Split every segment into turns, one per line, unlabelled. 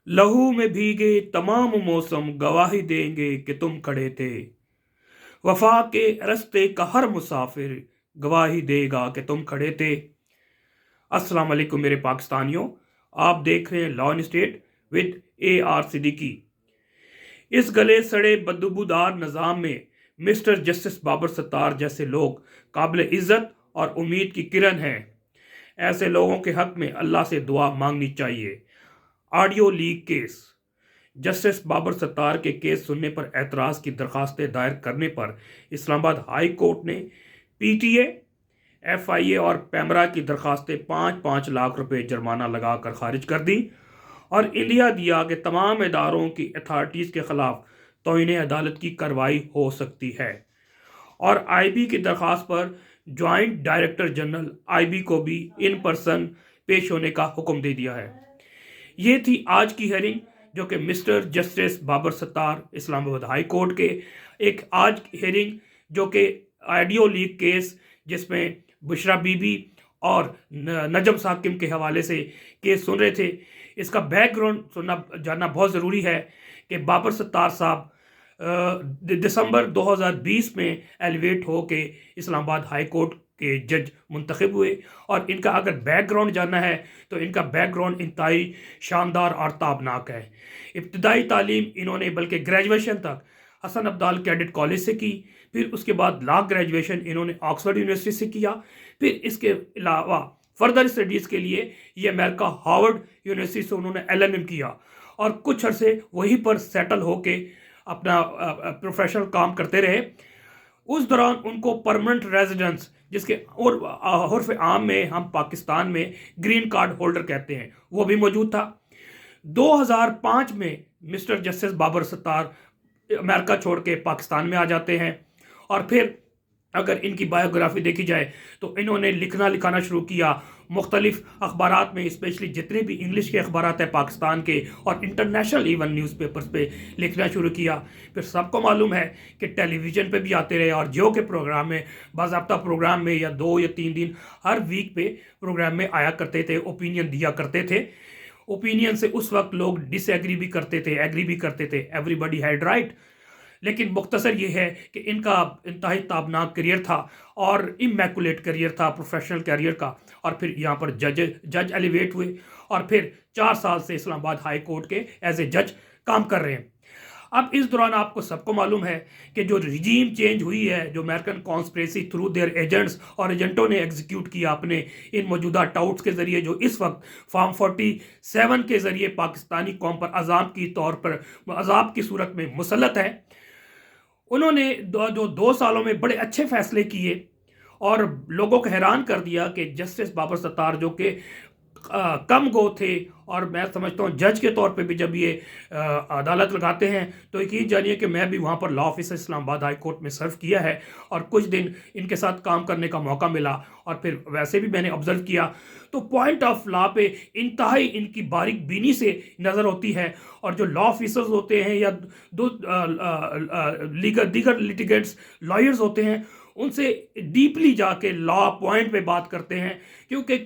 लहू में भीगे तमाम मौसम गवाही देंगे कि तुम खड़े थे। वफा के रस्ते का हर मुसाफिर गवाही देगा कि तुम खड़े थे। अस्सलाम वालेकुम मेरे पाकिस्तानियों, आप देख रहे हैं law and state with AR Siddiqui. इस गले सड़े बदबूदार निज़ाम में मिस्टर जस्टिस बाबर सत्तार जैसे लोग काबिल इज्जत और उम्मीद की किरण हैं। ऐसे लोगों के हक में अल्लाह से दुआ मांगनी चाहिए। Audio leak case. Justice Babar Sattar के केस सुनने पर एतराज़ की दरखास्तें दायर करने पर इस्लामाबाद हाई कोर्ट ने PTA, FIA और पैमरा की दरखास्तें 5-5 लाख रुपए जुर्माना लगाकर खारिज कर दी और इंडिया दिया कि तमाम इदारों की अथॉरिटीज़ के खिलाफ तौहीन अदालत की कार्रवाई हो सकती है और IB की दरख्वास्त पर जॉइंट डायरेक्टर जनरल IB को भी इन पर्सन पेश होने का हुक्म दे दिया है। ये थी आज की हेयरिंग जो कि mister justice Babar Sattar Islamabad high court के एक आज हेयरिंग जो कि ऑडियो लीक केस जिसमें बुशरा बीबी और नजम साकिम के हवाले से केस सुन रहे थे। इसका बैकग्राउंड सुनना जानना बहुत ज़रूरी है कि बाबर सत्तार साहब दिसंबर 2020 में एलिवेट हो के इस्लामाबाद हाई कोर्ट के जज मुंतखब हुए और इनका अगर बैकग्राउंड जानना है तो इनका बैकग्राउंड इंतहाई शानदार और ताबनाक है। इब्तदाई तालीम इन्होंने बल्कि ग्रेजुएशन तक हसन अब्दाल कैडेट कॉलेज से की, फिर उसके बाद लॉ ग्रेजुएशन इन्होंने ऑक्सफोर्ड यूनिवर्सिटी से किया, फिर इसके अलावा फर्दर स्टडीज़ के लिए ये अमेरिका हार्वर्ड यूनिवर्सिटी से उन्होंने LLM किया और कुछ अरसे वहीं पर सेटल होके अपना प्रोफेशनल काम करते रहे। उस दौरान उनको परमानेंट रेजिडेंस जिसके और उर्फ आम में हम पाकिस्तान में ग्रीन कार्ड होल्डर कहते हैं वो भी मौजूद था। 2005 में mister justice Babar Sattar America छोड़ के पाकिस्तान में आ जाते हैं और फिर अगर इनकी बायोग्राफी देखी जाए तो इन्होंने लिखाना शुरू किया मुख्तलिफ अखबारात में, स्पेशली जितने भी इंग्लिश के अखबारात हैं पाकिस्तान के और इंटरनेशनल इवन न्यूज़पेपर्स पे लिखना शुरू किया। फिर सबको मालूम है कि टेलीविज़न पे भी आते रहे और जियो के प्रोग्राम में बाज़ाब्ता प्रोग्राम में या 2 या 3 दिन हर वीक पे प्रोग्राम में आया करते थे, ओपिनियन दिया करते थे। ओपिनियन से उस वक्त लोग डिसएग्री भी करते थे, एग्री भी करते थे, एवरीबडी हैड राइट। लेकिन मुख्तसर ये है कि इनका इंतहाई ताबनाक करियर था और इमैकुलेट करियर था प्रोफेशनल करियर का और फिर यहाँ पर जज एलिवेट हुए और फिर 4 साल से इस्लामाबाद हाई कोर्ट के एज ए जज काम कर रहे हैं। अब इस दौरान आपको सबको मालूम है कि जो रिजीम चेंज हुई है, जो American conspiracy through their agents और एजेंटों ने एग्जीक्यूट किया अपने इन मौजूदा टाउट्स के ज़रिए, जो इस वक्त फॉर्म 47 के ज़रिए पाकिस्तानी कौम पर अजाब की सूरत में मुसल्लत है। उन्होंने जो 2 सालों में बड़े अच्छे फैसले किए और लोगों को हैरान कर दिया कि जस्टिस बाबर सत्तार जो कि कम गो थे और मैं समझता हूँ जज के तौर पे भी जब ये अदालत लगाते हैं तो यकीन जानिए कि मैं भी वहाँ पर law officer Islamabad high court में सर्व किया है और कुछ दिन इनके साथ काम करने का मौका मिला और फिर वैसे भी मैंने ऑब्जर्व किया तो पॉइंट ऑफ लॉ पे इंतहाई इनकी बारीक बीनी से नज़र होती है और जो लॉ ऑफिसर्स होते हैं या दीगर लिटिगेंट्स लॉयर्स होते हैं उनसे डीपली जाके लॉ पॉइंट पे बात करते हैं क्योंकि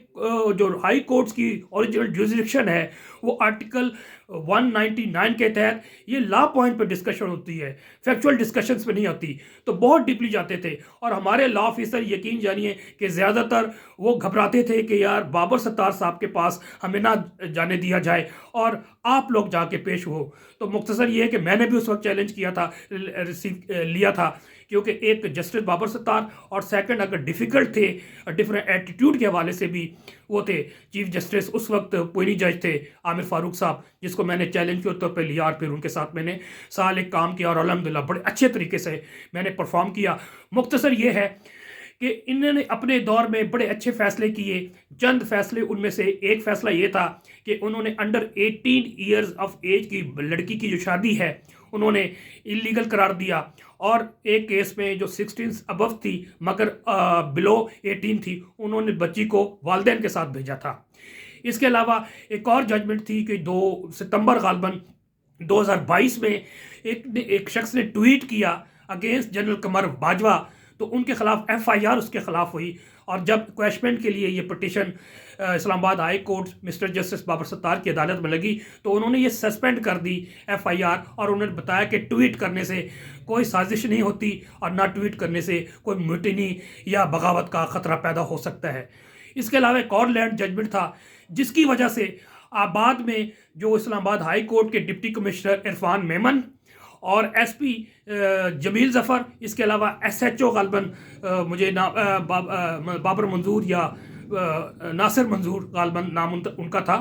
जो हाई कोर्ट्स की ओरिजिनल जुरिसडिक्शन है वो आर्टिकल 199 के तहत ये लॉ पॉइंट पे डिस्कशन होती है, फैक्चुअल डिस्कशंस पे नहीं होती। तो बहुत डीपली जाते थे और हमारे लॉ ऑफिसर यकीन जानिए कि ज़्यादातर वो घबराते थे कि यार बाबर सत्तार साहब के पास हमें ना जाने दिया जाए और आप लोग जाके पेश हो। तो मुख्तसर ये है कि मैंने भी उस वक्त चैलेंज किया था, लिया था क्योंकि एक जस्टिस बाबर सत्तार और सेकंड अगर डिफ़िकल्ट थे डिफरेंट एटीट्यूड के हवाले से भी वो थे चीफ जस्टिस उस वक्त पुरानी जज थे आमिर फारूक साहब, जिसको मैंने चैलेंज के तौर पे लिया और फिर उनके साथ मैंने साल एक काम किया और अल्हम्दुलिल्लाह बड़े अच्छे तरीके से मैंने परफॉर्म किया। मुख्तसर ये है कि इन्होंने अपने दौर में बड़े अच्छे फैसले किए। चंद फैसले उनमें से एक फैसला ये था कि उन्होंने अंडर 18 ईयर्स ऑफ एज की लड़की की जो शादी है उन्होंने इलीगल करार दिया और एक केस में जो 16 अबव थी मगर बिलो 18 थी उन्होंने बच्ची को वालिदैन के साथ भेजा था। इसके अलावा एक और जजमेंट थी कि 2 सितंबर गालबन 2022 में एक शख्स ने ट्वीट किया अगेंस्ट जनरल कमर बाजवा तो उनके खिलाफ FIR उसके खिलाफ हुई। और जब क्वेश्चन के लिए ये petition Islamabad high court mister justice Babar Sattar की अदालत में लगी, तो उन्होंने ये सस्पेंड कर दी FIR, और उन्होंने बताया कि ट्वीट करने से कोई साजिश नहीं होती और ना ट्वीट करने से कोई म्यूटिनी या बगावत का ख़तरा पैदा हो सकता है। इसके अलावा एक और लैंड जजमेंट था जिसकी वजह से बाद में जो इस्लामाबाद हाई कोर्ट के डिप्टी कमिश्नर इरफान मेमन और SP जमील ज़फ़र, इसके अलावा SHO गालबन मुझे बाबर मंजूर या नासिर मंजूर गालबन नाम उनका था,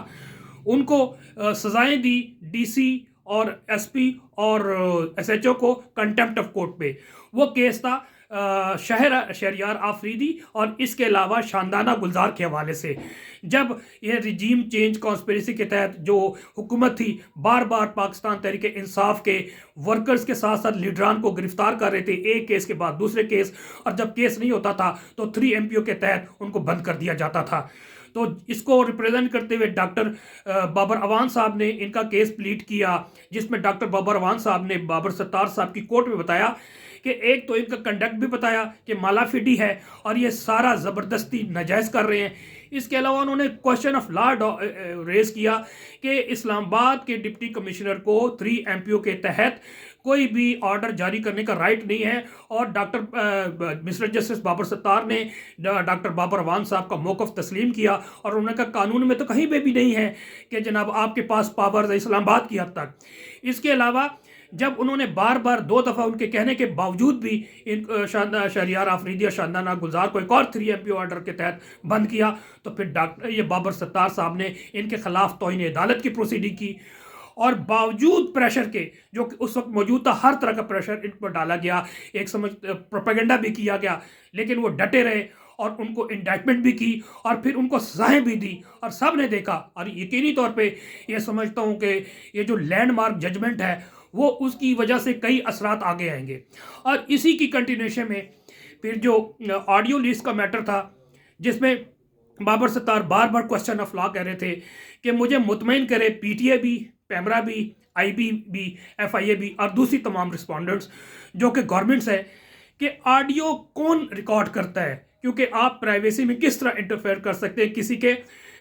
उनको सजाएं दी DC और SP और SHO को कंटेम्प्ट ऑफ कोर्ट पे। वो केस था शहरियार आफरीदी और इसके अलावा शानदाना गुलजार के हवाले से। जब यह रिजीम चेंज कॉन्स्पिरेसी के तहत जो हुकूमत थी बार बार पाकिस्तान तहरीक इंसाफ के वर्कर्स के साथ साथ लीडरान को गिरफ्तार कर रहे थे, एक केस के बाद दूसरे केस, और जब केस नहीं होता था तो 3 MPO के तहत उनको बंद कर दिया जाता था। तो इसको रिप्रेजेंट करते हुए डॉक्टर बाबर अवान साहब ने इनका केस प्लीड किया, जिसमें डॉक्टर बाबर अवान साहब ने बाबर सत्तार साहब की कोर्ट में बताया कि एक तो इनका कंडक्ट भी बताया कि मालाफिडी है और ये सारा ज़बरदस्ती नाजायज़ कर रहे हैं। इसके अलावा उन्होंने क्वेश्चन ऑफ लॉ रेज किया कि इस्लामाबाद के डिप्टी कमिश्नर को 3 MPO के तहत कोई भी ऑर्डर जारी करने का राइट नहीं है, और doctor mister justice Babar Sattar ने डॉक्टर बाबर अवान साहब का मौक़िफ़ तस्लीम किया और उन्होंने कहा कानून में तो कहीं पे भी नहीं है कि जनाब आपके पास पावर्स है इस्लामाबाद की हद तक। इसके अलावा जब उन्होंने बार बार 2 दफ़ा उनके कहने के बावजूद भी इन शहरियार आफरीदी और शानदाना गुलजार को एक और 3 MPO ऑर्डर के तहत बंद किया, तो फिर डॉक्टर बाबर सत्तार साहब ने इनके खिलाफ तौहीन अदालत की प्रोसीडिंग की, और बावजूद प्रेशर के जो उस वक्त मौजूद था, हर तरह का प्रेशर इन पर डाला गया, एक समझ प्रोपेगेंडा भी किया गया, लेकिन वो डटे रहे और उनको इंडाइटमेंट भी की और फिर उनको सजाएं भी दी, और सब ने देखा। और यकीनी तौर पे ये समझता हूँ कि ये जो लैंडमार्क जजमेंट है वो उसकी वजह से कई असरात आगे आएंगे। और इसी की कंटिन्यूशन में फिर जो ऑडियो लिस्ट का मैटर था, जिसमें बाबर सत्तार बार बार क्वेश्चन ऑफ लॉ कह रहे थे कि मुझे मुतमईन करे PTA भी, पैमरा भी, IB भी, FIA भी और दूसरी तमाम रिस्पोंडेंट्स जो कि गवर्नमेंट्स है, कि ऑडियो कौन रिकॉर्ड करता है, क्योंकि आप प्राइवेसी में किस तरह इंटरफेयर कर सकते हैं किसी के।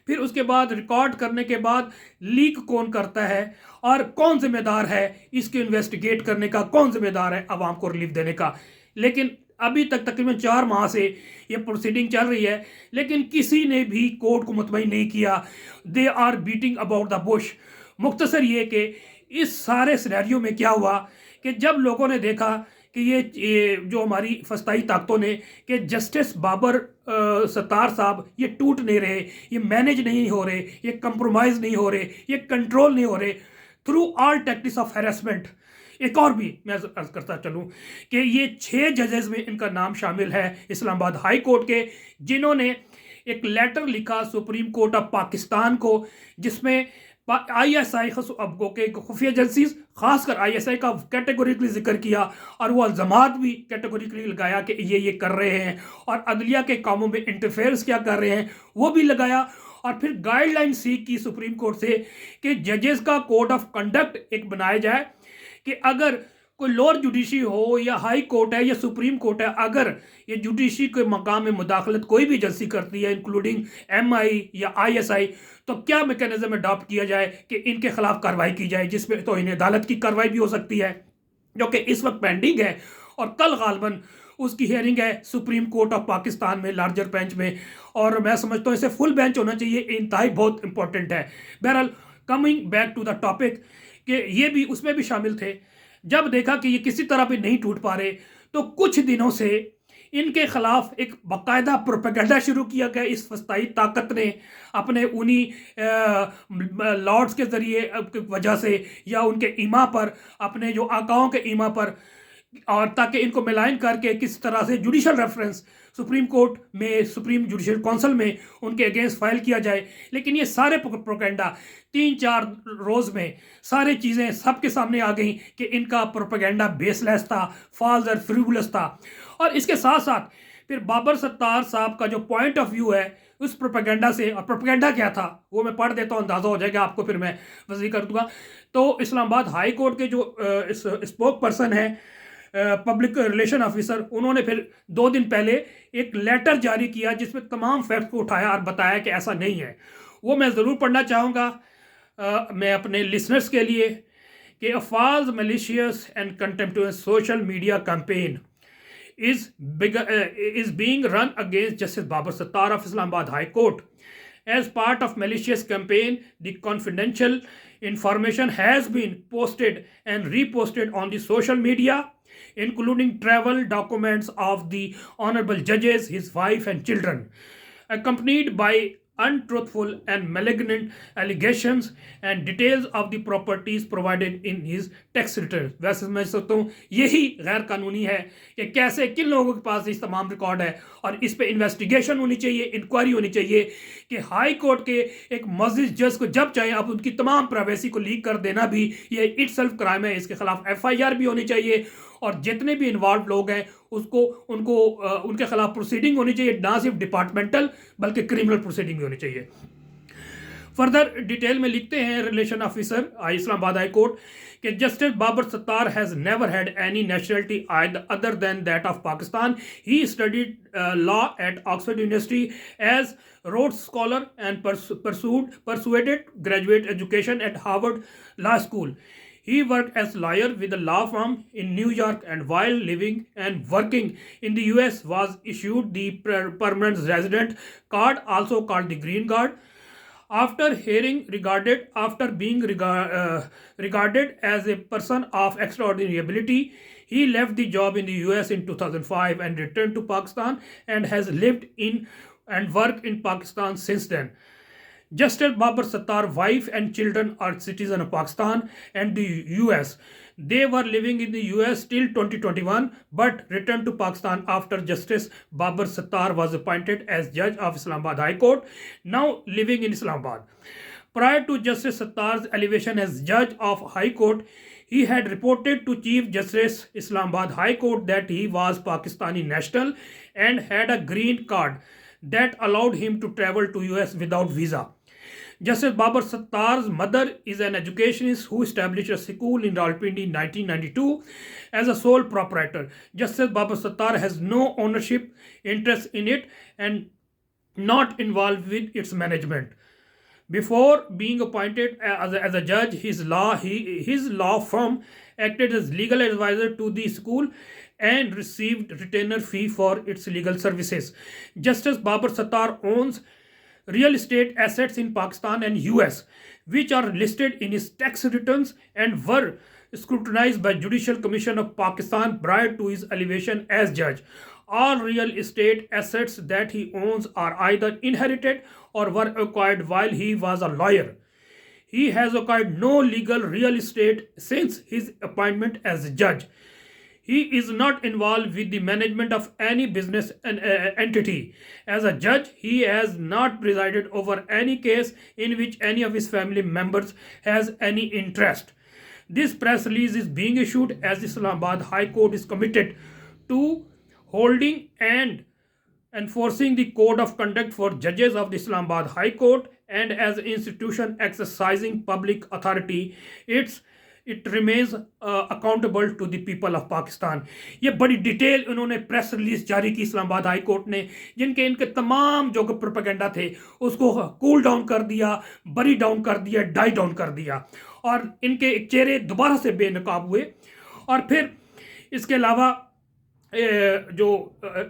फिर उसके बाद रिकॉर्ड करने के बाद लीक कौन करता है और कौन जिम्मेदार है इसको इन्वेस्टिगेट करने का, कौन जिम्मेदार है आवाम को रिलीफ देने का। लेकिन अभी तक तकरीबन 4 माह से ये प्रोसीडिंग चल रही है, लेकिन किसी ने भी कोर्ट को मुतमईन नहीं किया। They are beating about the bush. मुख्तसर ये कि इस सारे सिनेरियो में क्या हुआ कि जब लोगों ने देखा कि ये जो हमारी फस्ताई ताकतों ने कि जस्टिस बाबर सत्तार साहब ये टूट नहीं रहे, ये मैनेज नहीं हो रहे, ये कंप्रोमाइज़ नहीं हो रहे, ये कंट्रोल नहीं हो रहे through all tactics of harassment. एक और भी मैं अर्ज करता चलूँ कि ये 6 जजेस में इनका नाम शामिल है इस्लामाबाद हाई कोर्ट के, जिन्होंने एक लेटर लिखा सुप्रीम कोर्ट ऑफ पाकिस्तान को, जिसमें ISI के खुफिया एजेंसीज खासकर ISI का कैटेगोरिकली जिक्र किया और वो अल्ज़ामात भी कैटेगोरिकली लगाया कि ये कर रहे हैं, और अदलिया के कामों में इंटरफेरेंस क्या कर रहे हैं वो भी लगाया। और फिर गाइडलाइन सीख की सुप्रीम कोर्ट से कि जजेस का कोड ऑफ कंडक्ट एक बनाया जाए कि अगर कोई लोअर जुडिशरी हो या हाई कोर्ट है या सुप्रीम कोर्ट है, अगर ये जुडिशरी के मकाम में मुदाखलत कोई भी एजेंसी करती है इंक्लूडिंग MI या ISI, तो क्या मैकेनिज्म अडॉप्ट किया जाए कि इनके खिलाफ कार्रवाई की जाए, जिसमें तो इन्हें अदालत की कार्रवाई भी हो सकती है, जो कि इस वक्त पेंडिंग है। और कल गालबन उसकी हियरिंग है सुप्रीम कोर्ट ऑफ पाकिस्तान में लार्जर बेंच में, और मैं समझता हूँ इसे फुल बेंच होना चाहिए, इंतहाई बहुत इंपॉर्टेंट है। बहरहाल coming back to the topic कि ये भी उसमें भी शामिल थे। जब देखा कि ये किसी तरह भी नहीं टूट पा रहे, तो कुछ दिनों से इनके खिलाफ एक बाकायदा प्रोपेगेंडा शुरू किया गया। इस फस्ताई ताकत ने अपने उन्हीं लॉर्ड्स के ज़रिए वजह से या उनके इमा पर, अपने जो आकाओं के इमा पर, और ताकि इनको मिलाइन करके किस तरह से जुडिशल रेफरेंस सुप्रीम कोर्ट में, सुप्रीम जुडिशल काउंसिल में उनके अगेंस्ट फाइल किया जाए। लेकिन ये सारे प्रोपेगेंडा 3-4 रोज़ में सारी चीज़ें सबके सामने आ गई कि इनका प्रोपेगेंडा बेसलेस था, फॉल्स और फ्रिवुलस था। और इसके साथ साथ फिर बाबर सत्तार साहब का जो पॉइंट ऑफ व्यू है उस प्रोपेगेंडा से, और प्रोपेगेंडा क्या था वो मैं पढ़ देता हूँ, अंदाज़ा हो जाएगा आपको, फिर मैं वज़ी कर दूंगा। तो इस्लामाबाद हाई कोर्ट के जो स्पोक पर्सन है पब्लिक रिलेशन ऑफिसर, उन्होंने फिर 2 दिन पहले एक लेटर जारी किया जिसमें तमाम फैक्ट को उठाया और बताया कि ऐसा नहीं है। वो मैं ज़रूर पढ़ना चाहूँगा मैं अपने लिसनर्स के लिए कि a false malicious and contemptuous social media campaign is being run against Justice Babar Sattar of Islamabad High Court. As part of malicious campaign, the confidential information has been posted and reposted on the social media, including travel documents of the honorable judges, his wife and children, accompanied by untruthful and malignant allegations and details of the properties provided in his tax returns. वैसे मैं सोचता हूँ यही गैर कानूनी है कि कैसे किन लोगों के पास इस तमाम रिकॉर्ड है, और इस पे इन्वेस्टिगेशन होनी चाहिए, इंक्वायरी होनी चाहिए कि हाई कोर्ट के एक मस्जिद जज को जब चाहे आप उनकी तमाम प्राइवेसी को लीक कर देना भी ये इटसेल्फ क्राइम है। इसके खिलाफ FIR भी होनी चाहिए और जितने भी इन्वॉल्व लोग हैं उनको उनके खिलाफ प्रोसीडिंग होनी चाहिए, ना सिर्फ डिपार्टमेंटल बल्कि क्रिमिनल प्रोसीडिंग भी होनी चाहिए। फर्दर डिटेल में लिखते हैं relation officer Islamabad high court कि justice Babar Sattar has never had any nationality other than that of Pakistan. He studied law at Oxford University as Rhodes Scholar and pursued graduate education at Harvard Law School. He worked as a lawyer with a law firm in New York, and while living and working in the US was issued the permanent resident card, also called the green card. After being regarded as a person of extraordinary ability, he left the job in the US in 2005 and returned to Pakistan and has lived in and worked in Pakistan since then. Justice Babar Sattar's wife and children are citizens of Pakistan and the US. They were living in the US till 2021 but returned to Pakistan after Justice Babar Sattar was appointed as judge of Islamabad High Court, now living in Islamabad. Prior to Justice Sattar's elevation as judge of High Court, he had reported to Chief Justice Islamabad High Court that he was Pakistani national and had a green card that allowed him to travel to US without visa. Justice Babar Sattar's mother is an educationist who established a school in Rawalpindi in 1992 as a sole proprietor. Justice Babar Sattar has no ownership interest in it and not involved with its management. Before being appointed as a judge, his law firm acted as legal advisor to the school and received retainer fee for its legal services. Justice Babar Sattar owns real estate assets in Pakistan and US, which are listed in his tax returns and were scrutinized by Judicial Commission of Pakistan prior to his elevation as judge. All real estate assets that he owns are either inherited or were acquired while he was a lawyer. He has acquired no legal real estate since his appointment as judge. He is not involved with the management of any business entity. As a judge, he has not presided over any case in which any of his family members has any interest. This press release is being issued as the Islamabad High Court is committed to holding and enforcing the code of conduct for judges of the Islamabad High Court, and as an institution exercising public authority, it remains accountable to the people of Pakistan. ये बड़ी detail उन्होंने press release जारी की Islamabad high court ने, इनके तमाम जो propaganda थे उसको कूल डाउन कर दिया, बरी डाउन कर दिया, डाई डाउन कर दिया, और इनके चेहरे दोबारा से बेनकाब हुए। और फिर इसके अलावा जो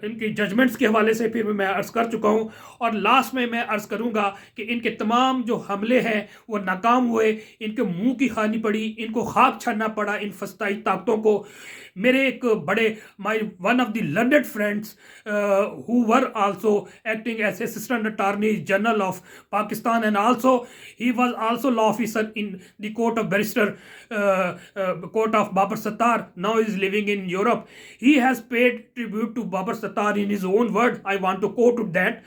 इनकी जजमेंट्स के हवाले से फिर मैं अर्ज़ कर चुका हूँ, और लास्ट में मैं अर्ज़ करूँगा कि इनके तमाम जो हमले हैं वो नाकाम हुए, इनके मुंह की खानी पड़ी, इनको खाक छानना पड़ा इन फस्ताई ताकतों को। मेरे एक बड़े one of the learned friends who were also acting as Assistant Attorney General of Pakistan, and also he was also law officer in the court of court of Babar Sattar. Now he is living in Europe. He has paid tribute to Babar Sattar in his own words. I want to quote that.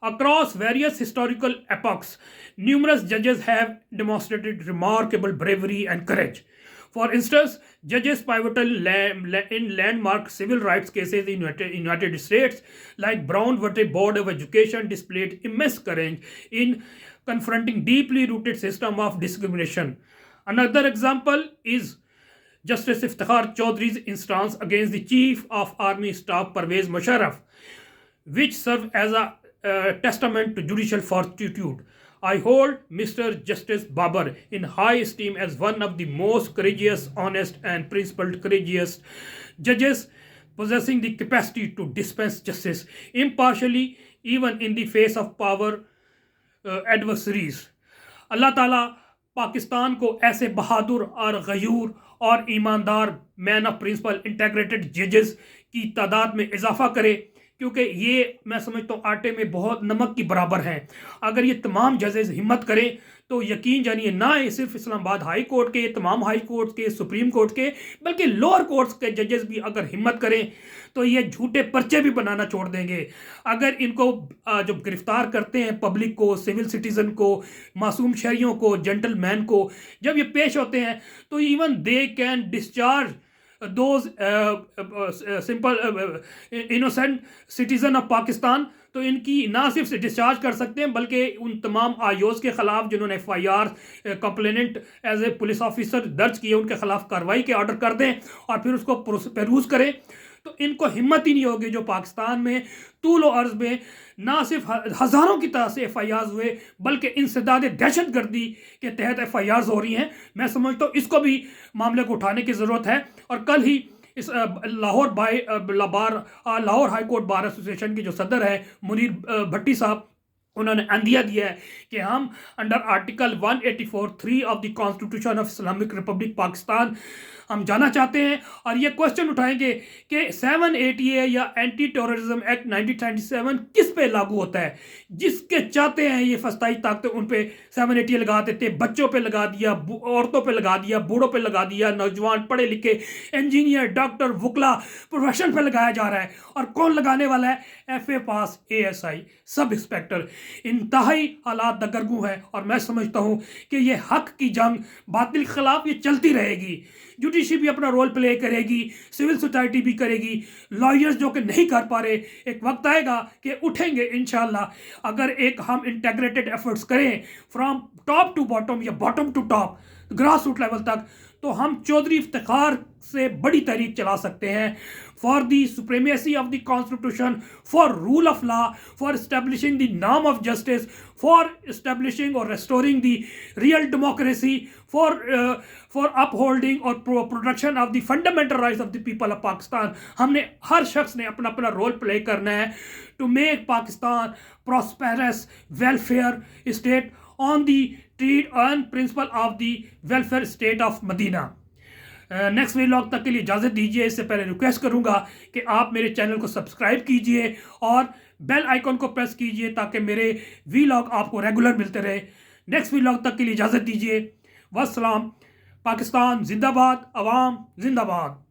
Across various historical epochs, numerous judges have demonstrated remarkable bravery and courage. For instance, judges pivotal in landmark civil rights cases in United States, like Brown v. Board of Education, displayed immense courage in confronting deeply rooted system of discrimination. Another example is Justice Iftikhar Chaudhry's instance against the Chief of Army Staff Pervez Musharraf, which serve as a testament to judicial fortitude. I hold Mr. Justice Babar in high esteem as one of the most courageous, honest, and principled courageous judges possessing the capacity to dispense justice impartially, even in the face of power adversaries. अल्लाह ताला पाकिस्तान को ऐसे बहादुर और गयूर और ईमानदार man of principal integrated जजेस की तादाद में इजाफा करे, क्योंकि ये मैं समझता हूँ आटे में बहुत नमक की बराबर हैं। अगर ये तमाम जजेस हिम्मत करें तो यकीन जानिए, ना ये सिर्फ इस्लामाबाद हाई कोर्ट के, तमाम हाई कोर्ट के, सुप्रीम कोर्ट के, बल्कि लोअर कोर्ट्स के जजेस भी अगर हिम्मत करें तो ये झूठे पर्चे भी बनाना छोड़ देंगे। अगर इनको जब गिरफ्तार करते हैं पब्लिक को, सिविल सिटीजन को, मासूम शहरियों को, जेंटलमैन को, जब ये पेश होते हैं तो even they can discharge those simple innocent citizen of Pakistan, तो इनकी ना सिर्फ डिस्चार्ज कर सकते हैं बल्कि उन तमाम आयोज के खिलाफ जिन्होंने FIR complainant as a police officer दर्ज किए उनके खिलाफ कार्रवाई के ऑर्डर कर दें और फिर उसको पेरूज करें। तो इनको हिम्मत ही नहीं होगी जो पाकिस्तान में तूल अर्ज में ना सिर्फ हज़ारों की तरह से FIRs हुए बल्कि इंसदाद दहशतगर्दी के तहत FIRs हो रही हैं। मैं समझता हूँ इसको भी मामले को उठाने की ज़रूरत है। और कल ही इस Lahore high court bar association के जो सदर है मुनीर भट्टी साहब, उन्होंने अंदिया दिया है कि हम under article 184(3) of the constitution of Islamic Republic Pakistan हम जाना चाहते हैं और ये क्वेश्चन उठाएंगे कि 780A या एंटी टेररिज्म एक्ट 1997 किस पे लागू होता है। जिसके चाहते हैं ये फस्ताई ताकतें उन पे 780A लगा देते, बच्चों पे लगा दिया, औरतों पे लगा दिया, बूढ़ों पे लगा दिया, नौजवान पढ़े लिखे इंजीनियर डॉक्टर वकला प्रोफेशन पे लगाया जा रहा है। और कौन लगाने वाला है? FA पास ASI सब इंस्पेक्टर। इंतहाई हालात दगरगू है और मैं समझता हूँ कि ये हक की जंग बातिल के खिलाफ ये चलती रहेगी। जुडिशरी भी अपना रोल प्ले करेगी, सिविल सोसाइटी भी करेगी, लॉयर्स जो कि नहीं कर पा रहे एक वक्त आएगा कि उठेंगे इंशाल्लाह। अगर एक हम इंटेग्रेटेड एफर्ट्स करें फ्रॉम टॉप टू बॉटम या bottom to top grass root level तक, तो हम चौधरी इफ्तिखार से बड़ी तहरीक चला सकते हैं for the supremacy of the constitution, for rule of law, for establishing the norm of justice, for establishing और restoring the real democracy, for upholding और protection of the fundamental rights of the people of Pakistan. हमने हर शख्स ने अपना अपना role play करना है to make Pakistan prosperous welfare state on the treat and principle of the welfare state of Medina. Next vlog तक के लिए इजाज़त दीजिए। इससे पहले रिक्वेस्ट करूंगा कि आप मेरे चैनल को सब्सक्राइब कीजिए और बेल आइकॉन को प्रेस कीजिए ताकि मेरे वीलॉग आपको रेगुलर मिलते रहे। नेक्स्ट वीलॉग तक के लिए इजाज़त दीजिए। वस्सलाम। पाकिस्तान जिंदाबाद, अवाम जिंदाबाद।